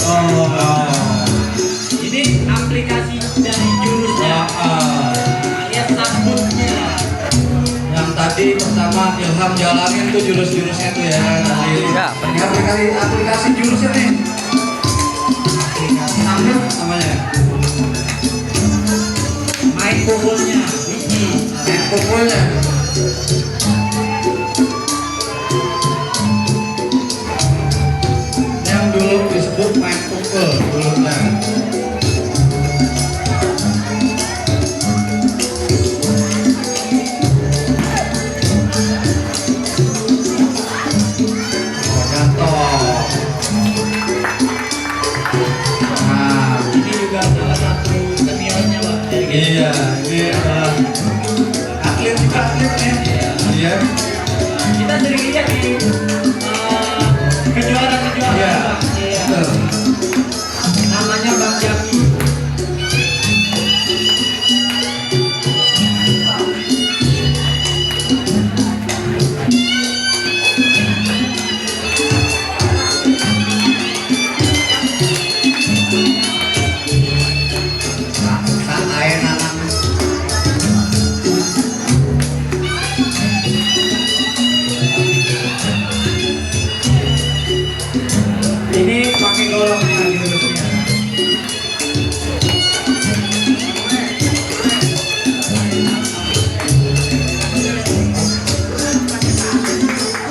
Oh. Ini aplikasi dari jurusnya, alias sabutnya. Yang tadi pertama Ilham jalanin tuh jurus-jurusnya tuh ya. Ya, Ini aplikasi jurusnya nih. Aplikasi sabut namanya. Main pukulnya. Main pukulnya. Yang dulu disebut main pukul dulunya. Ini juga salah satu seniornya Pak. Iya, ini adalah atlet juga atlet nih. Iya. Kita sering lihat di kejuaraan